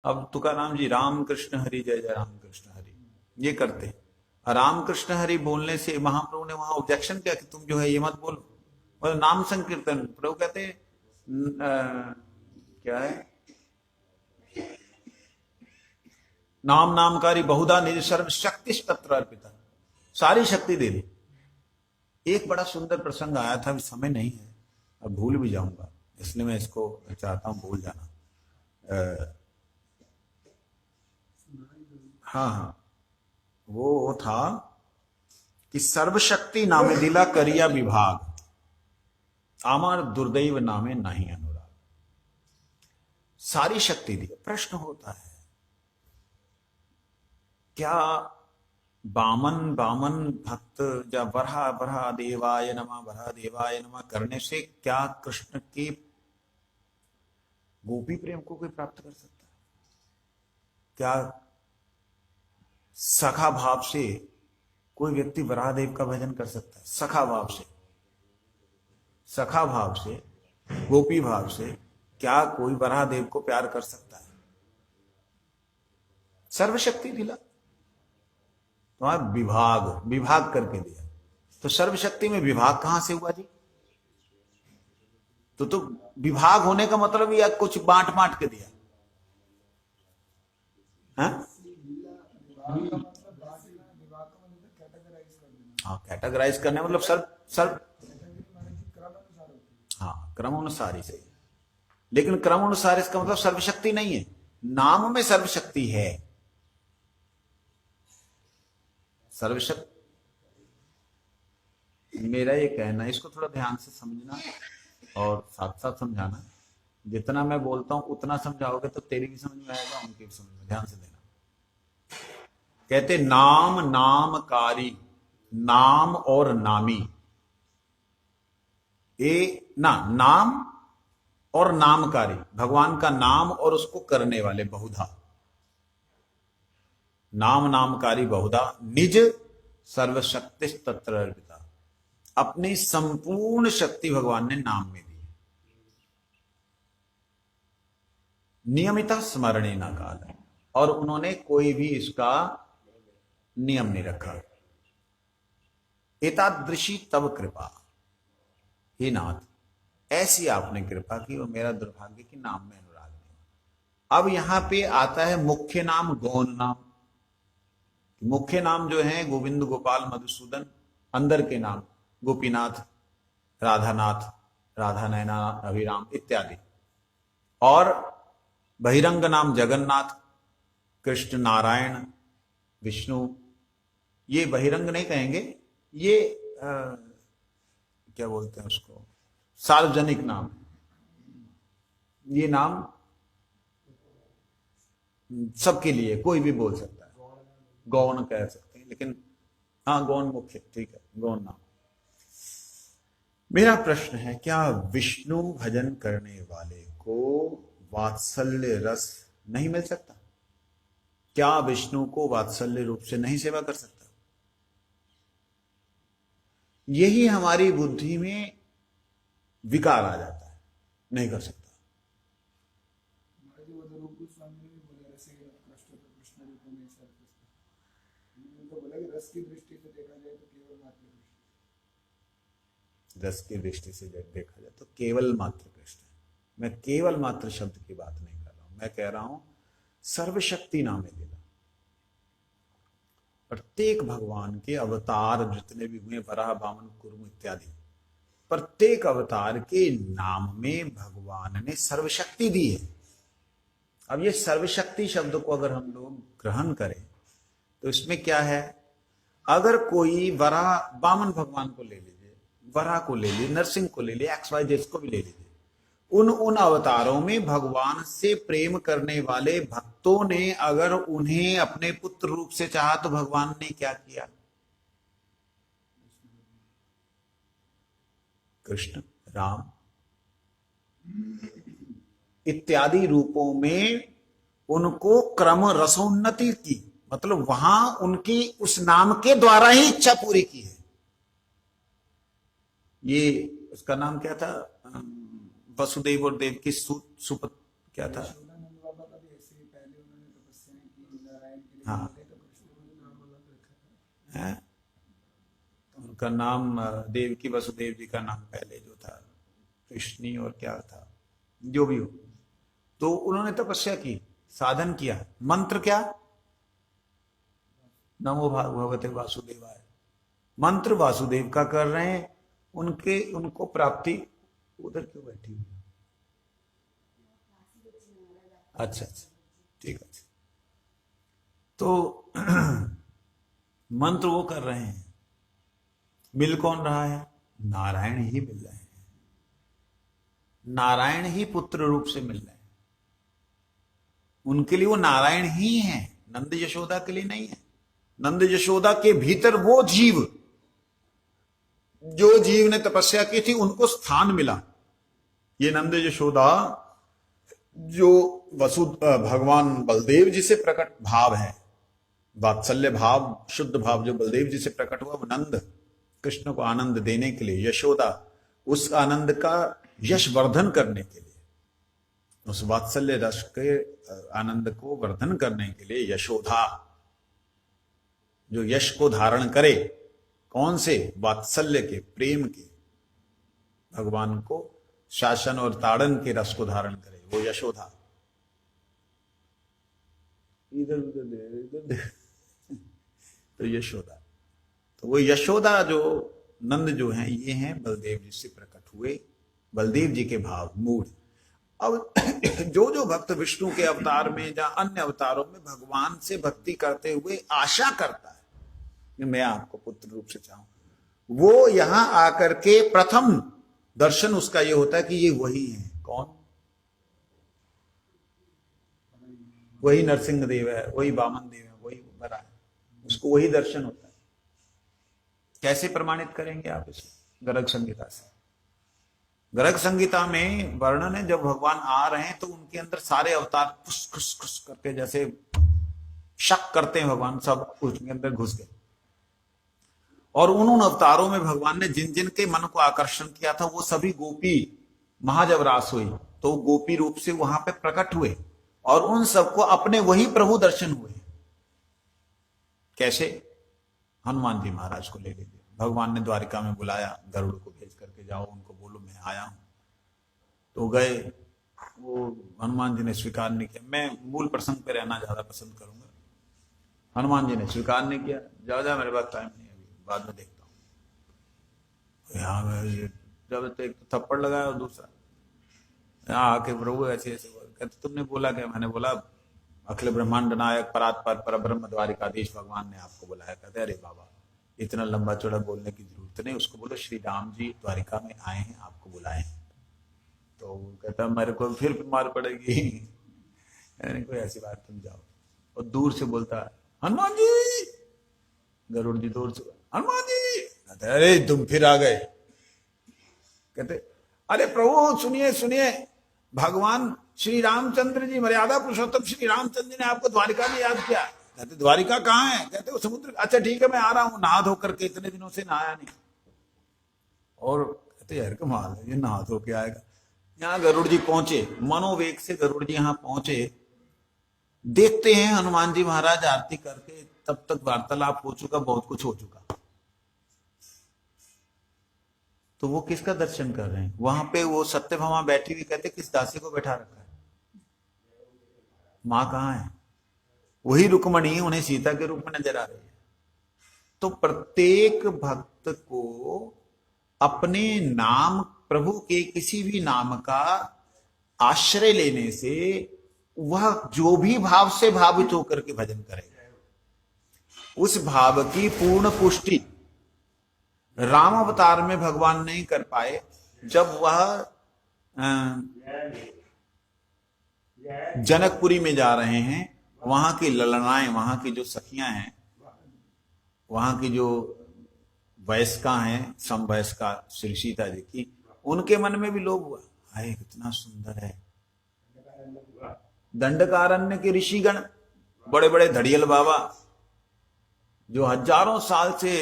अब तुकाराम जी राम कृष्ण हरि जय जय राम कृष्ण हरि ये करते हैं। और राम कृष्ण हरि बोलने से महाप्रभु ने वहां ऑब्जेक्शन किया कि तुम जो है ये मत बोलो, मतलब नाम संकीर्तन। प्रभु कहते हैं क्या है, नाम नामकारी बहुधा निज सर्व शक्ति तत्र अर्पिता, सारी शक्ति दे दी। एक बड़ा सुंदर प्रसंग आया था, अभी समय नहीं है, अब भूल भी जाऊंगा, इसलिए मैं इसको चाहता हूं भूल जाना। हाँ हाँ, वो था कि सर्वशक्ति नामे दिला करिया विभाग, आमार दुर्दैव नामे नहीं अनुराग। सारी शक्ति दी। प्रश्न होता है क्या बामन बामन भक्त या वरहा वरहा देवाय नमः वरहा देवाय नमः करने से क्या कृष्ण के गोपी प्रेम को कोई प्राप्त कर सकता है? क्या सखा भाव से कोई व्यक्ति वराहदेव का भजन कर सकता है? सखा भाव से, सखा भाव से, गोपी भाव से क्या कोई वराहदेव को प्यार कर सकता है? सर्वशक्ति दिला, तुम्हारा विभाग विभाग करके दिया, तो सर्वशक्ति में विभाग कहां से हुआ जी? तो विभाग होने का मतलब या कुछ बांट बांट के दिया है? हाँ, कैटेगराइज करने मतलब सर्व सर्व, हाँ क्रम अनुसार ही सही, लेकिन क्रम अनुसार इसका मतलब सर्वशक्ति नहीं है, नाम में सर्वशक्ति है। सर्वशक्ति, मेरा ये कहना है, इसको थोड़ा ध्यान से समझना और साथ साथ समझाना। जितना मैं बोलता हूं उतना समझाओगे तो तेरी भी समझ में आएगा, उनकी भी समझ में। ध्यान से देना। कहते नाम नामकारी, नाम और नामी, ए ना, नाम और नामकारी, भगवान का नाम और उसको करने वाले बहुधा, नाम नामकारी बहुधा, निज सर्वशक्ति तत्र अर्पिता, अपनी संपूर्ण शक्ति भगवान ने नाम में दी। नियमिता स्मरणे न काल, और उन्होंने कोई भी इसका नियम नहीं रखा। एतादृशी तब कृपा, हे नाथ ऐसी आपने कृपा की और मेरा दुर्भाग्य कि नाम में अनुराग नहीं। अब यहां पे आता है मुख्य नाम गौण नाम। मुख्य नाम जो है गोविंद गोपाल मधुसूदन, अंदर के नाम गोपीनाथ, राधानाथ, राधा नयना, अभिराम इत्यादि, और बहिरंग नाम जगन्नाथ, कृष्ण, नारायण, विष्णु। ये बहिरंग नहीं कहेंगे, ये क्या बोलते हैं उसको, सार्वजनिक नाम। ये नाम सबके लिए कोई भी बोल सकता है, गौण कह सकते हैं, लेकिन हाँ गौण मुख्य, ठीक है, गौण नाम। मेरा प्रश्न है, क्या विष्णु भजन करने वाले को वात्सल्य रस नहीं मिल सकता? क्या विष्णु को वात्सल्य रूप से नहीं सेवा कर सकता? यही हमारी बुद्धि में विकार आ जाता है, नहीं कर सकता। रस की दृष्टि से देखा जाए तो केवल मात्र कृष्ण है। मैं केवल मात्र शब्द की बात नहीं कर रहा हूं, मैं कह रहा हूं सर्वशक्ति नामे दिला। प्रत्येक भगवान के अवतार जितने भी हुए, वराह, वामन, कुर्म इत्यादि, प्रत्येक अवतार के नाम में भगवान ने सर्वशक्ति दी है। अब ये सर्वशक्ति शब्द को अगर हम लोग ग्रहण करें तो इसमें क्या है, अगर कोई वराह, वामन भगवान को ले लीजिए, वराह को ले लीजिए, नरसिंह को ले लीजिए, एक्स वाई जेड को भी ले लीजिए, उन अवतारों में भगवान से प्रेम करने वाले भक्तों ने अगर उन्हें अपने पुत्र रूप से चाहा तो भगवान ने क्या किया? कृष्ण, राम इत्यादि रूपों में उनको क्रम रसोन्नति की, मतलब वहां उनकी उस नाम के द्वारा ही इच्छा पूरी की है। ये उसका नाम क्या था, वसुदेव और देव की सुपत क्या था, हाँ है? उनका नाम देवकी वसुदेव जी का नाम पहले जो था कृष्णी और क्या था, जो भी हो, तो उन्होंने तपस्या की, साधन किया, मंत्र क्या, नमो भगवते वासुदेवाय, मंत्र वासुदेव का कर रहे हैं, उनको प्राप्ति। उधर क्यों बैठी हुई? अच्छा अच्छा, ठीक है। तो मंत्र वो कर रहे हैं, मिल कौन रहा है? नारायण ही मिल रहे हैं, नारायण ही पुत्र रूप से मिल रहे हैं, उनके लिए वो नारायण ही है, नंद यशोदा के लिए नहीं है। नंद यशोदा के भीतर वो जीव, जो जीव ने तपस्या की थी, उनको स्थान मिला। ये नंद यशोदा जो भगवान बलदेव जी से प्रकट भाव है, वात्सल्य भाव, शुद्ध भाव जो बलदेव जी से प्रकट हुआ, वो नंद कृष्ण को आनंद देने के लिए, यशोदा उस आनंद का यश वर्धन करने के लिए, उस वात्सल्य रस के आनंद को वर्धन करने के लिए यशोदा, जो यश को धारण करे, कौन से? वात्सल्य के, प्रेम के, भगवान को शासन और ताड़न के रस को धारण करे, वो यशोदा। इधर उधर तो यशोदा, तो वो यशोदा जो नंद जो हैं, ये हैं बलदेव जी से प्रकट हुए, बलदेव जी के भाव मूढ़। अब जो जो भक्त विष्णु के अवतार में या अन्य अवतारों में भगवान से भक्ति करते हुए आशा करता है कि मैं आपको पुत्र रूप से चाहूं, वो यहां आकर के प्रथम दर्शन उसका ये होता है कि ये वही है। कौन? वही नरसिंह देव है, वही वामन देव है, वही बरा है, उसको वही दर्शन होता है। कैसे प्रमाणित करेंगे आप इसे? गर्ग संहिता से। गर्ग संहिता में वर्णन है, जब भगवान आ रहे हैं तो उनके अंदर सारे अवतार खुश खुश खुश करके, जैसे शक करते हैं भगवान, सब उसके अंदर घुस गए। और उन अवतारों में भगवान ने जिन जिन के मन को आकर्षण किया था, वो सभी गोपी महाजब रास हुई तो गोपी रूप से वहां पे प्रकट हुए, और उन सबको अपने वही प्रभु दर्शन हुए। कैसे? हनुमान जी महाराज को ले लीजिए, भगवान ने द्वारिका में बुलाया, गरुड़ को भेज करके जाओ, उनको बोलो मैं आया हूं, तो गए। वो हनुमान जी ने स्वीकार नहीं किया। मैं मूल प्रसंग पे रहना ज्यादा पसंद करूंगा। हनुमान जी ने स्वीकार नहीं किया, जा मेरे पास टाइम नहीं, अभी बाद में देखता हूँ। यहाँ जब तो एक थप्पड़ लगाया और दूसरा यहाँ आके प्रभु ऐसे ऐसे कहते, तुमने बोला क्या? मैंने बोला अखिल ब्रह्मांड नायक परात्पर परब्रह्म द्वारिकाधीश भगवान ने आपको बुलाया। कहते अरे बाबा, इतना लंबा चौड़ा बोलने की जरूरत नहीं, उसको बोलो श्री राम जी द्वारिका में आए हैं, आपको बुलाए। तो कहता मेरे को फिर मार पड़ेगी, कोई ऐसी बात, तुम जाओ। और दूर से बोलता हनुमान जी, गरुड़ जी दूर से, हनुमान जी। कहते अरे तुम फिर आ गए। कहते अरे प्रभु सुनिए सुनिए, भगवान श्री रामचंद्र जी, मर्यादा पुरुषोत्तम श्री रामचंद्र जी ने आपको द्वारिका में याद किया। कहते द्वारिका कहाँ है? कहते वो समुद्र। अच्छा ठीक है, मैं आ रहा हूं, नहा धो करके, इतने दिनों से नहाया नहीं। और कहते यार कमाल है, ये नहा धो के आएगा। यहाँ गरुड़ जी पहुंचे, मनोवेग से गरुड़ जी यहाँ पहुंचे, देखते हैं हनुमान जी महाराज आरती करके, तब तक वार्तालाप हो चुका, बहुत कुछ हो चुका। तो वो किसका दर्शन कर रहे हैं? वहां पे वो सत्यभामा बैठी हुई, कहते किस दासी को बैठा रखा है? मां कहाँ है? वही रुक्मणी उन्हें सीता के रूप में नजर आ रही है। तो प्रत्येक भक्त को अपने नाम, प्रभु के किसी भी नाम का आश्रय लेने से वह जो भी भाव से भावित होकर के भजन करेगा, उस भाव की पूर्ण पुष्टि राम अवतार में भगवान नहीं कर पाए। जब वह जनकपुरी में जा रहे हैं, वहां की ललनाएं, वहां की जो सखियां हैं, वहां की जो वयस्का हैं, समवयस्का श्री सीता जी की, उनके मन में भी लोभ हुआ, हाय कितना सुंदर है। दंडकारण्य के ऋषिगण, बड़े बड़े धड़ियल बाबा, जो हजारों साल से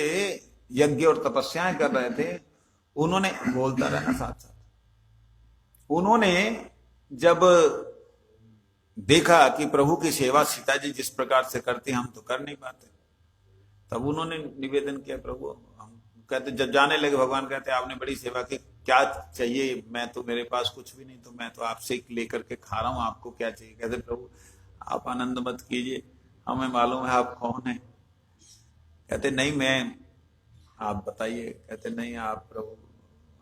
यज्ञ और तपस्याएं कर रहे थे, उन्होंने, बोलता रहना साथ साथ, उन्होंने जब देखा कि प्रभु की सेवा सीता जी जिस प्रकार से करते हम तो कर नहीं पाते। तब उन्होंने निवेदन किया, प्रभु हम कहते, जब जाने लगे भगवान कहते आपने बड़ी सेवा की, क्या चाहिए? मैं तो, मेरे पास कुछ भी नहीं, तो मैं तो आपसे लेकर के खा रहा हूं, आपको क्या चाहिए? कहते प्रभु आप आनंद मत कीजिए, हमें मालूम है आप कौन है। कहते नहीं, मैं, आप बताइए। कहते नहीं, आप प्रभु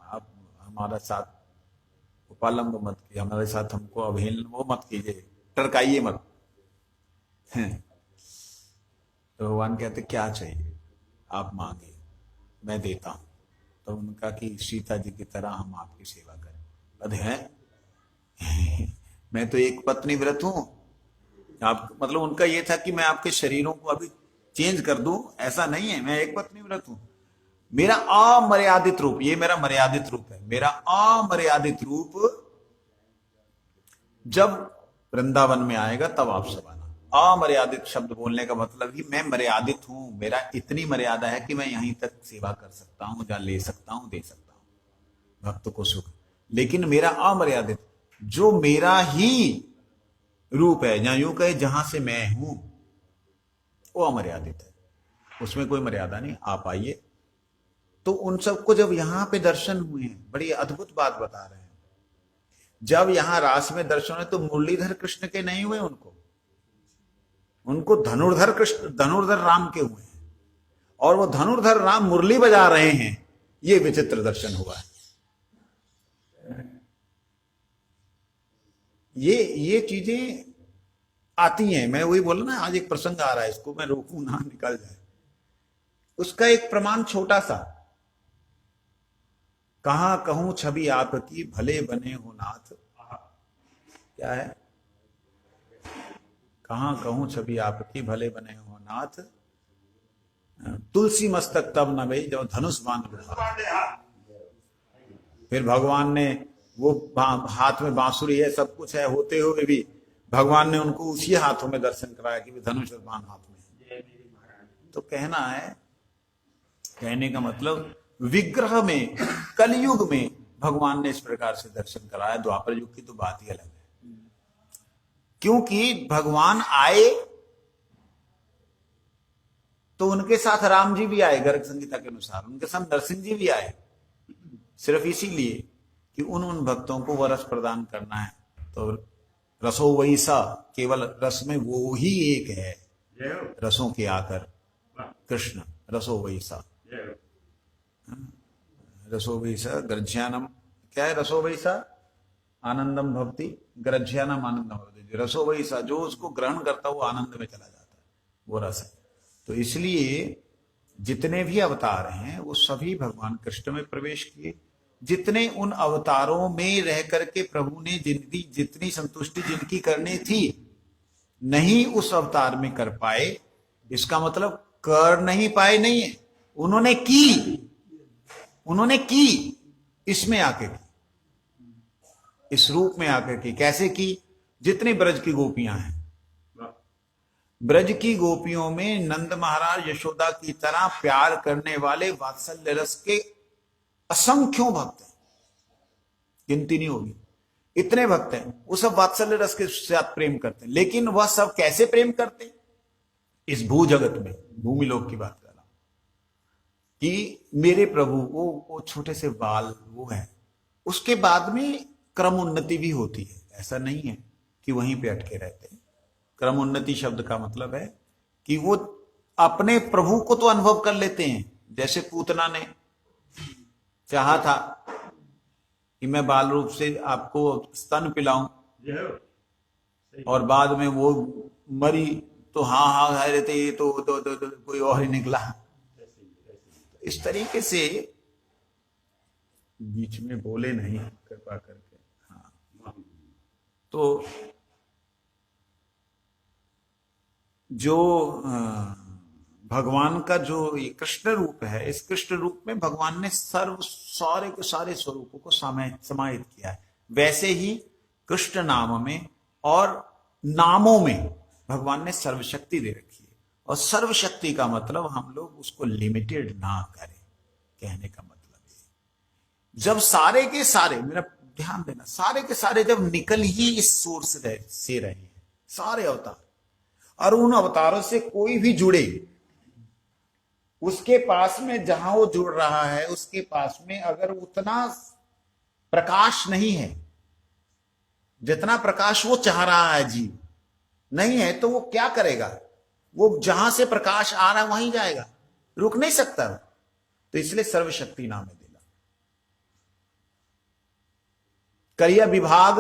आप हमारा साथ उपालंब मत कीजिए, हमारे साथ हमको अवहेलना वो मत कीजिए, टरकाइए मत। तो भगवान कहते क्या चाहिए आप मांगे, मैं देता हूं। तो उनका कि सीता जी की तरह हम आपकी सेवा करें। कहते हैं मैं तो एक पत्नी व्रत हूं, आप मतलब उनका ये था कि मैं आपके शरीरों को अभी चेंज कर दूं, ऐसा नहीं है, मैं एक पत्नी व्रत हूं। मेरा अमर्यादित रूप, ये मेरा मर्यादित रूप है, मेरा अमर्यादित रूप जब वृंदावन में आएगा तब आप सब आना। अमर्यादित शब्द बोलने का मतलब ही मैं मर्यादित हूं, मेरा इतनी मर्यादा है कि मैं यहीं तक सेवा कर सकता हूं, जहां ले सकता हूं, दे सकता हूं भक्त को सुख। लेकिन मेरा अमर्यादित, जो मेरा ही रूप है, या यूं कहे जहां से मैं हूं, वो अमर्यादित है, उसमें कोई मर्यादा नहीं। आप आइए। तो उन सबको जब यहां पे दर्शन हुए हैं, बड़ी अद्भुत बात बता रहे हैं, जब यहां रास में दर्शन हुए तो मुरलीधर कृष्ण के नहीं हुए, उनको उनको धनुर्धर कृष्ण, धनुर्धर राम के हुए हैं, और वो धनुर्धर राम मुरली बजा रहे हैं। ये विचित्र दर्शन हुआ है। ये चीजें आती हैं। मैं वही बोला ना, आज एक प्रसंग आ रहा है, इसको मैं रोकूं ना, निकल जाए। उसका एक प्रमाण छोटा सा, कहां कहूं छवि आपकी भले बने हो नाथ। क्या है? कहां कहूं छवि आपकी भले बने हो नाथ, तुलसी मस्तक तब न भई जब धनुष बाण उठा। फिर भगवान ने वो हाथ में बांसुरी है, सब कुछ है, होते हुए भी भगवान ने उनको उसी हाथों में दर्शन कराया कि धनुष और बाण हाथ में है। तो कहना है, कहने का मतलब विग्रह में, कलयुग में भगवान ने इस प्रकार से दर्शन कराया। द्वापर युग की तो बात ही अलग है, क्योंकि भगवान आए तो उनके साथ राम जी भी आए, गर्ग संहिता के अनुसार उनके साथ नरसिंह जी भी आए, सिर्फ इसीलिए कि उन भक्तों को वो रस प्रदान करना है। तो रसो वही सा, केवल रस में वो ही एक है, रसों के आकर कृष्ण रसो वही सा। रसो वही सा ग्रज्यानम, क्या है रसो वही सा? आनंदम भवति ग्रज्यानम आनंदम भवति। रसो वही सा, जो उसको ग्रहण करता है वो आनंद में चला जाता है, वो रस है। तो इसलिए जितने भी अवतार हैं वो सभी भगवान कृष्ण में प्रवेश किए। जितने उन अवतारों में रह करके प्रभु ने जितनी संतुष्टि जिनकी करनी थी, नहीं उस अवतार में कर पाए, इसका मतलब कर नहीं पाए नहीं है, उन्होंने की इसमें आके की, इस रूप में आकर की। कैसे की? जितनी ब्रज की गोपियां हैं, ब्रज की गोपियों में नंद महाराज यशोदा की तरह प्यार करने वाले वात्सल्य रस के असंख्यों भक्त हैं, गिनती नहीं होगी, इतने भक्त हैं। वो सब वात्सल्य रस के साथ प्रेम करते हैं। लेकिन वह सब कैसे प्रेम करते हैं? इस भू जगत में, भूमि लोक की बात कर रहा हूं, कि मेरे प्रभु वो छोटे से बाल वो है। उसके बाद में क्रम उन्नति भी होती है, ऐसा नहीं है कि वहीं पे अटके रहते हैं। क्रम उन्नति शब्द का मतलब है कि वो अपने प्रभु को तो अनुभव कर लेते हैं। जैसे पूतना ने चाहा था कि मैं बाल रूप से आपको स्तन पिलाऊं, और बाद में वो मरी तो हाँ कह रहे थे, ये तो कोई और ही निकला। इस तरीके से बीच में बोले नहीं, कृपा करके। हाँ, तो जो भगवान का जो ये कृष्ण रूप है, इस कृष्ण रूप में भगवान ने सारे के सारे स्वरूपों को समाहित किया है। वैसे ही कृष्ण नाम में और नामों में भगवान ने सर्वशक्ति दे रखी है। और सर्वशक्ति का मतलब हम लोग उसको लिमिटेड ना करें, कहने का मतलब है जब सारे के सारे, मेरा ध्यान देना, सारे के सारे जब निकल ही इस सोर्स से रहे हैं, सारे अवतार। और उन अवतारों से कोई भी जुड़े, उसके पास में जहां वो जुड़ रहा है उसके पास में अगर उतना प्रकाश नहीं है जितना प्रकाश वो चाह रहा है, जीव नहीं है, तो वो क्या करेगा? वो जहां से प्रकाश आ रहा है वहीं जाएगा, रुक नहीं सकता। तो इसलिए सर्वशक्ति नाम है दिला। करिया विभाग,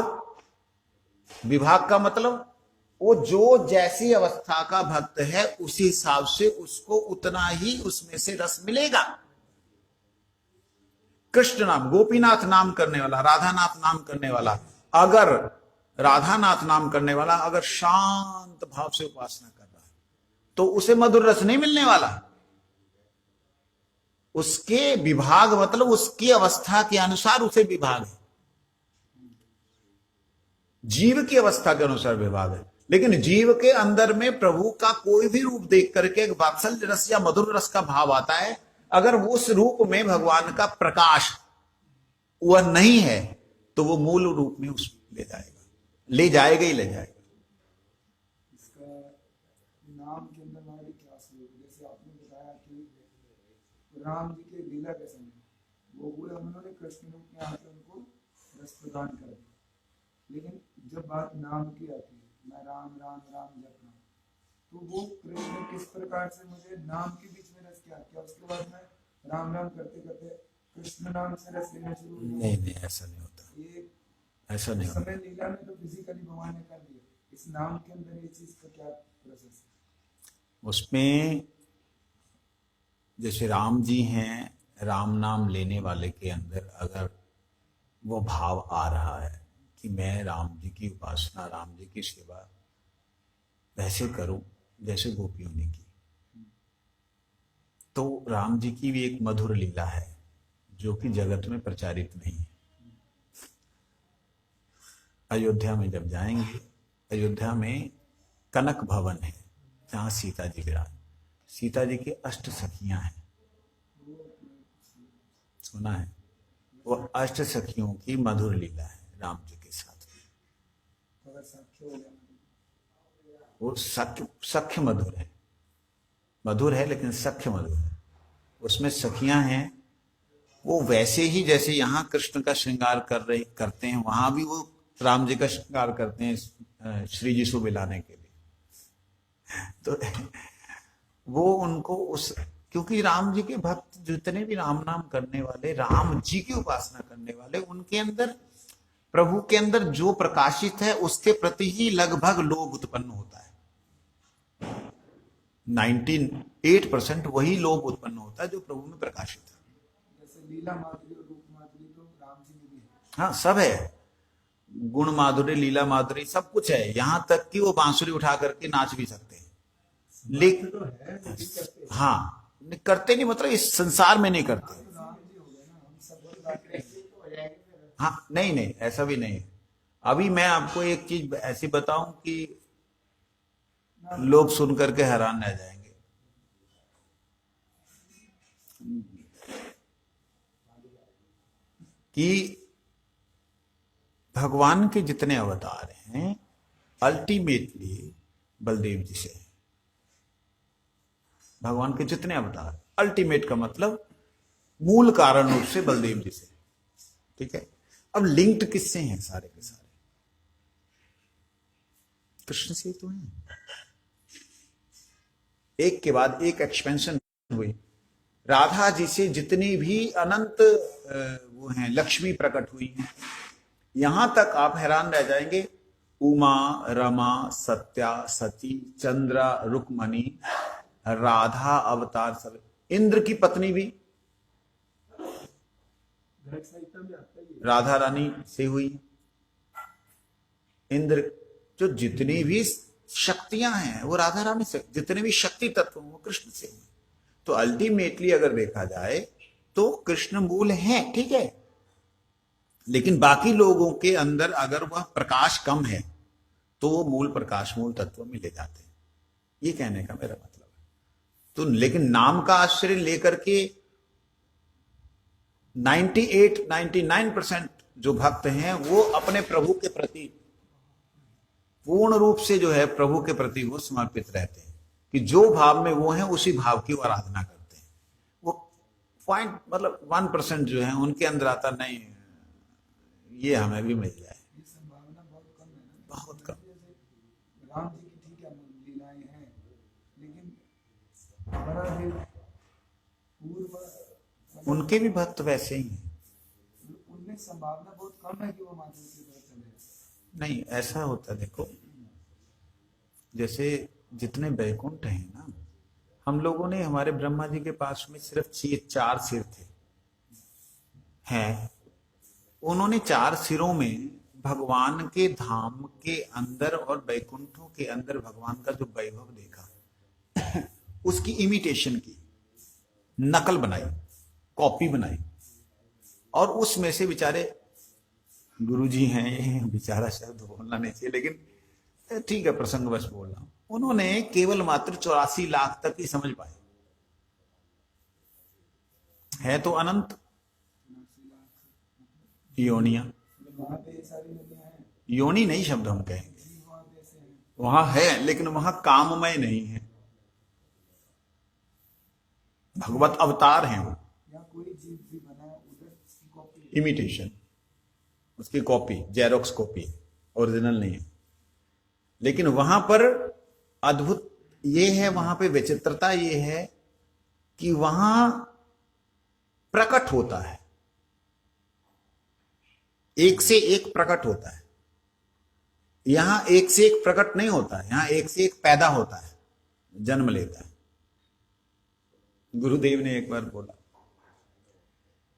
विभाग का मतलब वो जो जैसी अवस्था का भक्त है उसी हिसाब से उसको उतना ही उसमें से रस मिलेगा। कृष्ण नाम, गोपीनाथ नाम करने वाला, राधानाथ नाम करने वाला, अगर राधानाथ नाम करने वाला अगर शांत भाव से उपासना कर रहा है तो उसे मधुर रस नहीं मिलने वाला। उसके विभाग मतलब उसकी अवस्था के अनुसार उसे विभाग है, जीव की अवस्था के अनुसार विभाग है। लेकिन जीव के अंदर में प्रभु का कोई भी रूप देख करके एक वात्सल्य रस या मधुर रस का भाव आता है, अगर उस रूप में भगवान का प्रकाश वह नहीं है तो वो मूल रूप में उसमें ले जाएगा, ले जाएगा ही ले जाएगा। इसका नाम के अंदर हमारी क्या स्वरूप है? जैसे आपने बताया कि राम जी के लीला के समय वो पूरे उन्होंने कृष्ण रूप में आकर उनको रस प्रदान कर दिया, लेकिन जब बात नाम की आती है, मैं राम राम राम जप रहा हूँ, तो वो कृष्ण किस प्रकार से मुझे नाम के बीच में रस क्या उसके बाद मैं राम राम करते करते कृष्ण नाम से रस लेना शुरू? नहीं, ऐसा नहीं होता, ये ऐसा नहीं होता। समय लीला में तो फिजिकली भगवान ने कर दिया, इस नाम के अंदर ये चीज का क्या प्रोसेस है? उसमें जैसे राम जी हैं, राम नाम लेने वाले के अंदर अगर वो भाव आ रहा है कि मैं राम जी की उपासना, राम जी की सेवा वैसे करूं जैसे गोपियों ने की, तो राम जी की भी एक मधुर लीला है जो कि जगत में प्रचारित नहीं है। अयोध्या में जब जाएंगे, अयोध्या में कनक भवन है जहां सीता जी विराज, सीता जी की 8 सखियां हैं, सुना है? वो 8 सखियों की मधुर लीला है राम जी के साथ। वो सख्य मधुर है, मधुर है लेकिन सख्य मधुर है। उसमें सखियां हैं वो वैसे ही जैसे यहां कृष्ण का श्रृंगार करते हैं, वहां भी वो राम जी का श्रृंगार करते हैं श्री जी को मिलाने के लिए। तो वो उनको उस, क्योंकि राम जी के भक्त जितने भी राम नाम करने वाले, राम जी की उपासना करने वाले, उनके अंदर, प्रभु के अंदर जो प्रकाशित है उसके प्रति ही लगभग लोभ उत्पन्न होता है। 98% वही लोभ उत्पन्न होता है जो प्रभु में प्रकाशित है। जैसे लीला माधुरी और रूप माधुरी तो राम जी में भी है। हाँ, सब है, गुण माधुरी, लीला माधुरी, सब कुछ है, यहां तक कि वो बांसुरी उठा करके नाच भी सकते हैं। लेकिन तो है, लेकिन करते हाँ, करते नहीं मतलब इस संसार में नहीं करते। राम जी हो गए ना, हम सब वही बात करेंगे। हाँ, नहीं, ऐसा भी नहीं है। अभी मैं आपको एक चीज ऐसी बताऊं कि लोग सुन करके हैरान रह जाएंगे। कि भगवान के जितने अवतार हैं अल्टीमेटली बलदेव जी से, भगवान के जितने अवतार, अल्टीमेट का मतलब मूल कारण रूप से बलदेव जी से, ठीक है? अब लिंक्ड किससे हैं? सारे के सारे कृष्ण से तो हैं। एक के बाद एक एक्सपेंशन हुई। राधा जी से जितनी भी अनंत वो हैं, लक्ष्मी प्रकट हुई हैं, यहां तक आप हैरान रह जाएंगे। उमा, रमा, सत्या, सती, चंद्रा, रुक्मणी, राधा अवतार, सब, इंद्र की पत्नी भी राधा रानी से हुई। इंद्र, जो जितनी भी शक्तियां हैं वो राधा रानी से, जितने भी शक्ति तत्व वो कृष्ण से हुए। तो अल्टीमेटली अगर देखा जाए तो कृष्ण मूल है, ठीक है, लेकिन बाकी लोगों के अंदर अगर वह प्रकाश कम है तो वो मूल प्रकाश, मूल तत्व में ले जाते हैं। ये कहने का मेरा मतलब है। तो लेकिन नाम का आश्रय लेकर के 98-99% जो भक्त हैं वो अपने प्रभु के प्रति पूर्ण रूप से जो है प्रभु के प्रति वो समर्पित रहते हैं कि जो भाव में वो हैं उसी भाव की वो आराधना करते हैं। वो पॉइंट मतलब 1% जो है उनके अंदर आता नहीं ये हमें भी मिल जाए, ये संभावना बहुत कम है ना। बहुत कम। जैसे राम जी की ठीक है लीलाएं हैं, लेकिन बड़ा भी पूर्व उनके भी भक्त वैसे ही हैं। उनमें संभावना बहुत कम है कि वो माधव की तरफ चले। नहीं ऐसा होता है, देखो जैसे जितने बैकुंठ हैं ना, हम लोगों ने हमारे ब्रह्मा जी के पास में सिर्फ 4 सिर थे हैं, उन्होंने 4 सिरों में भगवान के धाम के अंदर और बैकुंठों के अंदर भगवान का जो वैभव देखा उसकी इमिटेशन की, नकल बनाई, कॉपी बनाई, और उसमें से बेचारे गुरुजी हैं, ये बेचारा शब्द बोलना नहीं चाहिए लेकिन ठीक है प्रसंग बस बोल रहा हूं, उन्होंने केवल मात्र 84 लाख तक ही समझ पाए। है तो अनंत योनिया, वहां पे ये सारी नदियां हैं, योनि नहीं शब्द हम कहेंगे, जीव वहां पे ऐसे हैं। वहां है लेकिन वहां काममय नहीं है, भगवत अवतार हैं वो, यहाँ कोई जीव भी बना है उधर उसकी कॉपी इमिटेशन, उसकी कॉपी, जेरोक्स कॉपी, ओरिजिनल नहीं है। लेकिन वहां पर अद्भुत ये है, वहां पे विचित्रता ये है कि वहां प्रकट होता है, एक से एक प्रकट होता है। यहां एक से एक प्रकट नहीं होता है, यहां एक से एक पैदा होता है, जन्म लेता है। गुरुदेव ने एक बार बोला,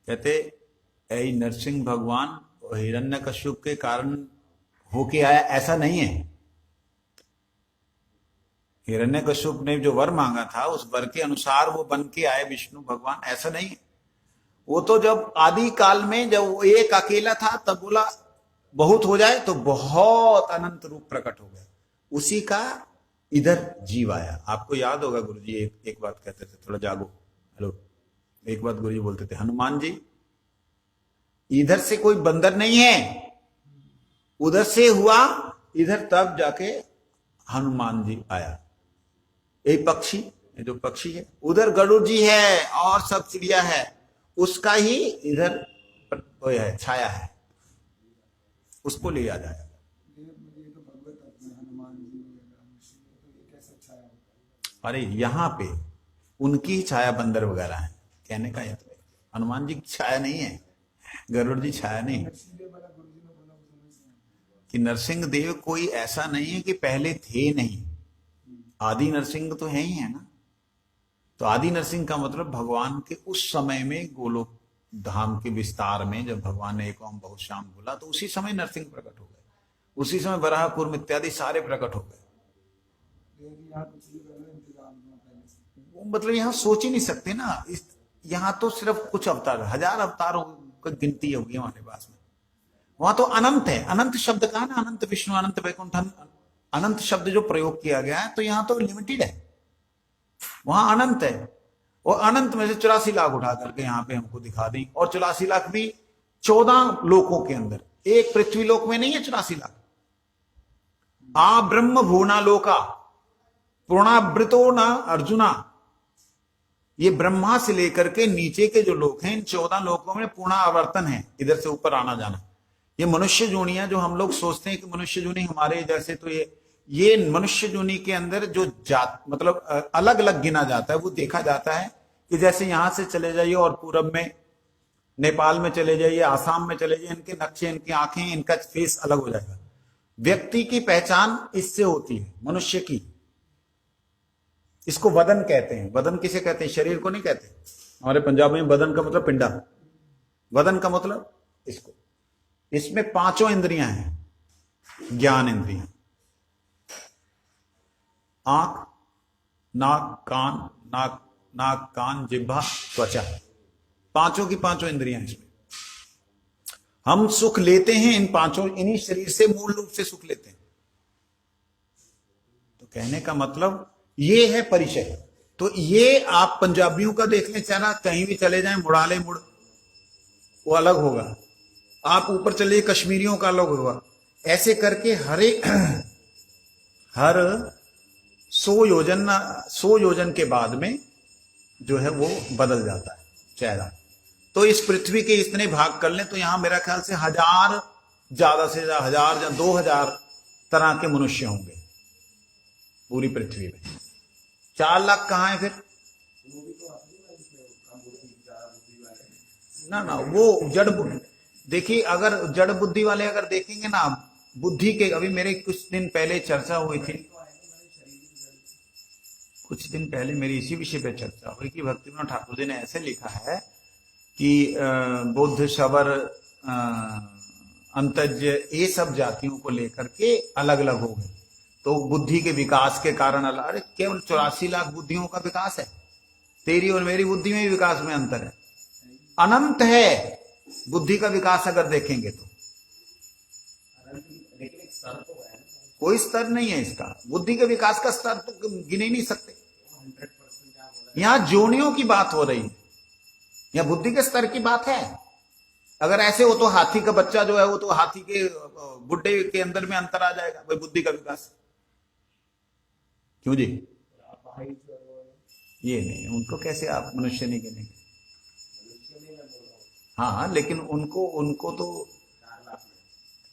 कहते ऐ नरसिंह भगवान हिरण्यकश्यप के कारण होके आया ऐसा नहीं है। हिरण्यकश्यप ने जो वर मांगा था उस वर के अनुसार वो बन के आए विष्णु भगवान, ऐसा नहीं है। वो तो जब आदि काल में जब वो एक अकेला था तब बोला बहुत हो जाए तो बहुत अनंत रूप प्रकट हो गया, उसी का इधर जीव आया। आपको याद होगा गुरुजी एक बात कहते थे, थोड़ा जागो, हेलो, एक बात गुरुजी बोलते थे, हनुमान जी इधर से कोई बंदर नहीं है, उधर से हुआ इधर तब जाके हनुमान जी आया। एक पक्षी, जो पक्षी है उधर गरुड़ जी है और सब चिड़िया है, उसका ही इधर वो है छाया है, उसको लिया जाएगा। ये तो भगवत अपने हनुमान जी वगैरह, तो ये कैसे छाया होता है? अरे यहाँ पे उनकी ही छाया बंदर वगैरह है, कहने का मतलब हनुमान जी की छाया नहीं है, गरुड़ जी छाया नहीं। नरसिंह वाला गुरुजी ने बोला वो समझ में कि नरसिंह देव कोई ऐसा नहीं है कि पहले थे नहीं, आदि नरसिंह तो है ही है ना। तो आदि नरसिंह का मतलब भगवान के उस समय में गोलोक धाम के विस्तार में जब भगवान ने एक ओम बहुत श्याम बोला तो उसी समय नरसिंह प्रकट हो गए, उसी समय वराह कूर्म इत्यादि सारे प्रकट हो गए। लेकिन यहाँ कुछ भी कर लो इंतजाम हुआ पहले से। वो मतलब यहाँ सोच ही नहीं सकते ना, यहाँ तो सिर्फ कुछ अवतार, 1000 अवतारों की गिनती होगी हमारे पास में। वहां तो अनंत है, अनंत शब्द का ना, अनंत विष्णु अनंत वैकुंठ, अनंत शब्द जो प्रयोग किया गया है, तो यहाँ तो लिमिटेड है, वहां अनंत है। और अनंत में से 84 लाख उठा करके यहाँ पे हमको दिखा दी, और 84 लाख भी 14 लोकों के अंदर, एक पृथ्वी लोक में नहीं है 84 लाख। आ ब्रह्म भुवना लोका पूर्णावृतो न अर्जुना, ये ब्रह्मा से लेकर के नीचे के जो लोक हैं, इन 14 लोकों में पूर्ण आवर्तन है, इधर से ऊपर आना जाना। ये मनुष्य जूनियां जो हम लोग सोचते हैं कि मनुष्य जूनी हमारे जैसे, तो ये मनुष्य जूनी के अंदर जो जात मतलब अलग अलग गिना जाता है, वो देखा जाता है कि जैसे यहां से चले जाइए और पूरब में नेपाल में चले जाइए, आसाम में चले जाइए, इनके नक्शे, इनकी आंखें, इनका फेस अलग हो जाएगा। व्यक्ति की पहचान इससे होती है, मनुष्य की। इसको वदन कहते हैं। वदन किसे कहते हैं? शरीर को नहीं कहते। हमारे पंजाब में वदन का मतलब पिंडा, वदन का मतलब इसको। इसमें 5 इंद्रियां हैं, ज्ञान इंद्रियां, आंख, नाक, कान, जिह्वा, त्वचा, 5 की 5 इंद्रियां इसमें। हम सुख लेते हैं इन 5 इन्हीं शरीर से, मूल रूप से सुख लेते हैं। तो कहने का मतलब ये है परिचय। तो ये आप पंजाबियों का देख लें, चाहे कहीं भी चले जाएं, मुड़ाले मुड़, वो अलग होगा। आप ऊपर चलिए, कश्मीरियों का अलग होगा। ऐसे करके हर एक हर 100 योजन के बाद में जो है वो बदल जाता है चेहरा। तो इस पृथ्वी के इतने भाग कर लें तो यहां मेरा ख्याल से 1000, ज्यादा से ज्यादा 1000 या 2000 तरह के मनुष्य होंगे पूरी पृथ्वी में। 4 लाख कहाँ है फिर? ना ना, वो जड़ देखिए, अगर जड़ बुद्धि वाले अगर देखेंगे ना, बुद्धि के, अभी मेरे कुछ दिन पहले चर्चा हुई थी, कुछ दिन पहले मेरी इसी विषय पे चर्चा हुई कि भक्तिविनोद ठाकुर जी ने ऐसे लिखा है कि बौद्ध, शबर, अंतज्य, ये सब जातियों को लेकर के अलग अलग हो गए। तो बुद्धि के विकास के कारण अलग। अरे केवल 84 लाख बुद्धियों का विकास है, तेरी और मेरी बुद्धि में भी विकास में अंतर है, अनंत है बुद्धि का विकास अगर देखेंगे तो। लेकिन एक स्तर तो है ना, कोई स्तर नहीं है इसका, बुद्धि के विकास का स्तर तो गिने ही नहीं सकते। 100% यहां जोनियों की बात हो रही है, यहां बुद्धि के स्तर की बात है। अगर ऐसे हो तो हाथी का बच्चा जो है वो तो हाथी के बुड्ढे के अंदर में अंतर आ जाएगा, भाई बुद्धि का विकास। क्यों जी? ये नहीं, उनको कैसे आप मनुष्य नहीं गिनेंगे? हाँ, लेकिन उनको तो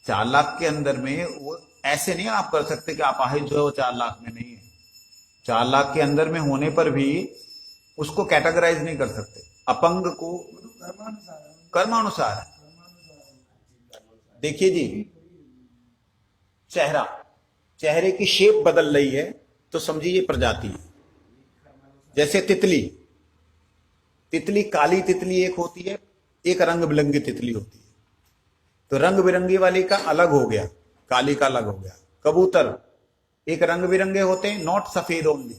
4 लाख के अंदर में वो ऐसे नहीं आप कर सकते कि अपाहिज जो है वो 4 लाख में नहीं है। 4 लाख के अंदर में होने पर भी उसको कैटेगराइज नहीं कर सकते। अपंग को कर्मानुसार है। देखिए जी, चेहरे की शेप बदल रही है तो समझिए ये प्रजाति है। जैसे तितली काली तितली एक होती है, एक रंग बिरंगी तितली होती है। तो रंग बिरंगी वाली का अलग हो गया, काली का अलग हो गया। कबूतर एक रंग बिरंगे होते हैं, नॉट सफेद ओनली,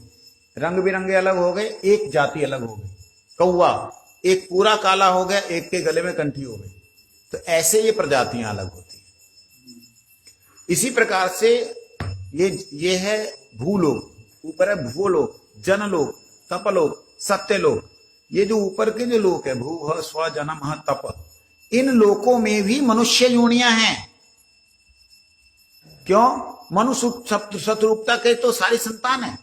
रंग बिरंगे अलग हो गए, एक जाति अलग हो गई। कौवा एक पूरा काला हो गया, एक के गले में कंठी हो गई। तो ऐसे ये प्रजातियां अलग होती हैं। इसी प्रकार से ये है भूलोक, ऊपर है भूलोक, जनलोक, तपलोक, सत्यलोक। ये जो ऊपर के जो लोक है, भू स्व जनम तप, इन लोकों में भी मनुष्य योनियां हैं। क्यों? मनुष्य शत्रुपता के तो सारी संतान है।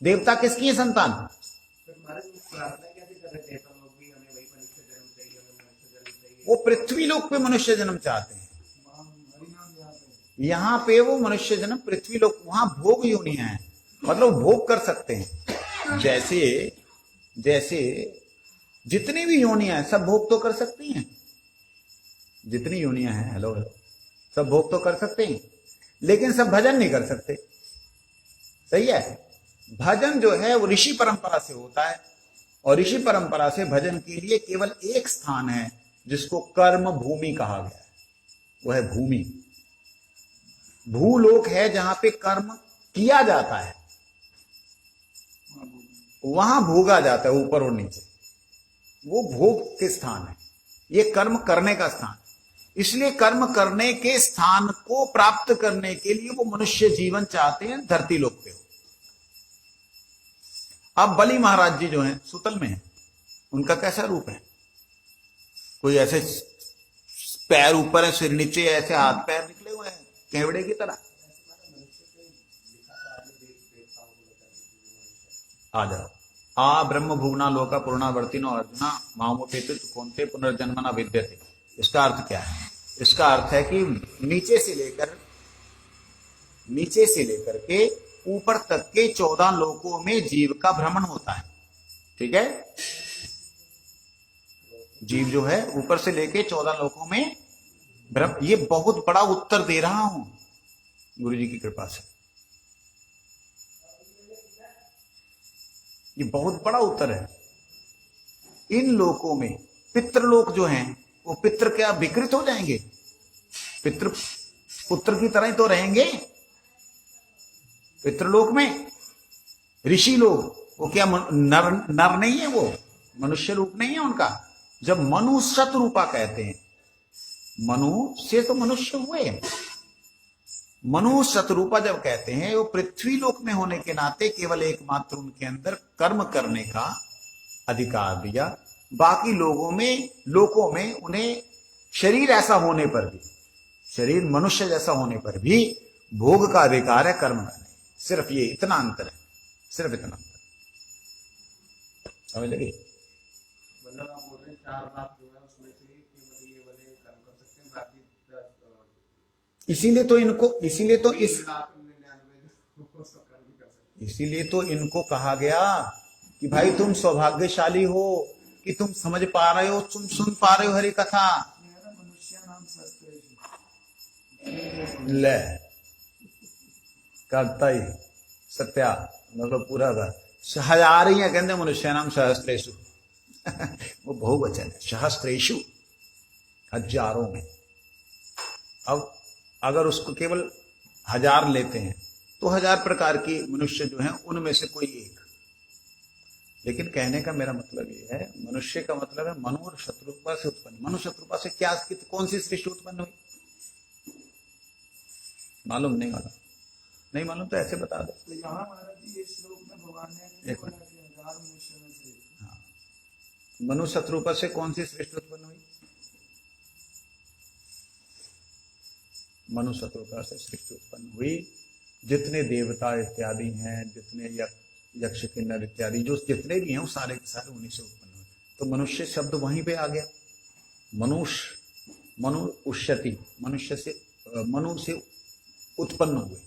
देवता किसकी है संतान? वो पृथ्वी लोक पे मनुष्य जन्म चाहते हैं, यहां पे वो मनुष्य जन्म पृथ्वी लोक, वहां भोग योनियां हैं, मतलब भोग कर सकते हैं। जैसे जितनी भी योनियां हैं सब भोग तो कर सकती हैं। जितनी योनियां हैं, हेलो सब भोग तो कर सकते हैं, लेकिन सब भजन नहीं कर सकते। सही है? भजन जो है वो ऋषि परंपरा से होता है, और ऋषि परंपरा से भजन के लिए केवल एक स्थान है जिसको कर्म भूमि कहा गया है, वो है भूमि। भूलोक है जहां पे कर्म किया जाता है, वहां भोगा जाता है, ऊपर और नीचे, वो भोग के स्थान है। ये कर्म करने का स्थान, इसलिए कर्म करने के स्थान को प्राप्त करने के लिए वो मनुष्य जीवन चाहते हैं धरती लोक पे हो। अब बलि महाराज जी जो हैं सुतल में हैं, उनका कैसा रूप है? कोई ऐसे पैर ऊपर है, सिर नीचे, ऐसे हाथ पैर निकले हुए हैं केवड़े की तरह। आ जाओ। आ ब्रह्म भुवना लोका पूर्णावर्ती नो अर्जुना मामोपेतु कौनते पुनर्जन्म न विद्यते। इसका अर्थ क्या है? इसका अर्थ है कि नीचे से लेकर के ऊपर तक के 14 लोकों में जीव का भ्रमण होता है। ठीक है? जीव जो है ऊपर से लेके 14 लोकों में ये बहुत बड़ा उत्तर दे रहा हूं गुरु जी की कृपा से। ये बहुत बड़ा उत्तर है। इन लोकों में पितृलोक जो हैं, वो पितृ क्या विकृत हो जाएंगे? पितृ पुत्र की तरह ही तो रहेंगे पितृलोक में। ऋषि लोग वो क्या नर नहीं है, वो मनुष्य रूप नहीं है उनका। जब मनु शतरूपा कहते हैं, मनु से तो मनुष्य हुए, मनु शतरूपा जब कहते हैं, वो पृथ्वी लोक में होने के नाते केवल एकमात्र उनके अंदर कर्म करने का अधिकार दिया। बाकी लोकों में उन्हें शरीर ऐसा होने पर भी, शरीर मनुष्य जैसा होने पर भी भोग का अधिकार है कर्म करने। सिर्फ ये इतना अंतर है, सिर्फ इतना अंतर। समझ लगी? मतलब आप बोल रहे हैं 4 लाख जो है उसमें से केवल ये वाले कर्म कर सकते हैं, बाकी इसीलिए तो इनको, इसीलिए तो इस 1,99,000 वो सब कर्म भी कर सकते इसीलिए तो इनको कहा गया कि भाई तुम सौभाग्यशाली हो कि तुम समझ पा रहे हो, तुम सुन पा रहे हो हरि कथा। मनुष्य नाम शास्त्र ले करता ही सत्या, मतलब पूरा था। हजार ही है कहते मनुष्य नाम सहस्त्रेशु वो बहुवचन है, सहस्त्रेशु हजारों में। अब अगर उसको केवल 1000 लेते हैं तो 1000 प्रकार के मनुष्य जो हैं उनमें से कोई एक। लेकिन कहने का मेरा मतलब ये है, मनुष्य का मतलब है मनु और शत्रुपा से उत्पन्न। मनु शत्रुपा से क्या, कौन सी सृष्टि उत्पन्न हुई? मालूम नहीं? मालूम नहीं? मालूम तो ऐसे बता दो। तो यहाँ महाराज जी इस श्लोक में भगवान ने एक बोला कि 1000 मनुष्य में से हाँ, मनु शत्रुपा से कौन सी सृष्टि उत्पन्न हुई? मनु शत्रुपा से सृष्टि उत्पन्न हुई। जितने देवता इत्यादि हैं, जितने यक्ष किन्नर इत्यादि जो जितने भी हैं वो सारे के सारे उन्हीं से उत्पन्न हुए। तो मनुष्य शब्द वहीं पे आ गया। मनुष्य, मनु उष्यति, मनुष्य से, मनु से उत्पन्न हुए।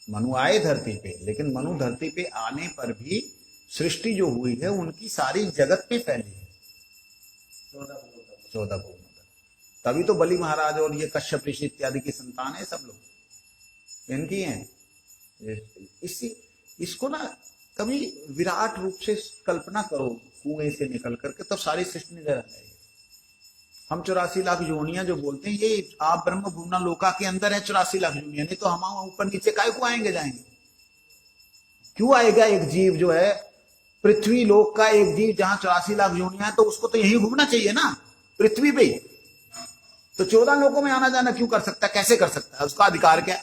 मनु आए धरती पे, लेकिन मनु धरती पे आने पर भी सृष्टि जो हुई है उनकी सारी जगत पे फैली है। 14 भुवन। तभी तो बलि महाराज और ये कश्यप ऋषि इत्यादि की संतान है सब लोग, इनकी हैं। इसको ना कभी विराट रूप से कल्पना करो, कुएं से निकल करके, तब सारी सृष्टि नजर आ जाएगी। हम 84 लाख योनियां जो बोलते हैं, ये आप ब्रह्म भुवना लोका के अंदर है 84 लाख योनियां, नहीं तो हम ऊपर नीचे काहे को आएंगे जाएंगे? क्यों आएगा एक जीव जो है पृथ्वी लोक का, एक जीव जहां 84 लाख योनियां है, तो उसको तो यही घूमना चाहिए ना, पृथ्वी पे। तो 14 लोकों में आना जाना क्यों कर सकता है? कैसे कर सकता है? उसका अधिकार क्या?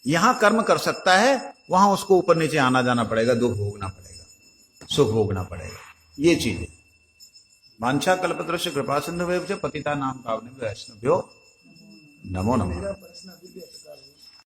यहां कर्म कर सकता है, वहां उसको ऊपर नीचे आना जाना पड़ेगा, दुख भोगना पड़ेगा, सुख भोगना पड़ेगा। ये चीज है। वांछा कल्पतरुश्च कृपा सिंधुभ्यो पतितानां पावनेभ्यो वैष्णवेभ्यो नमो नमः। मेरा प्रश्न अभी भी अटका हुआ है।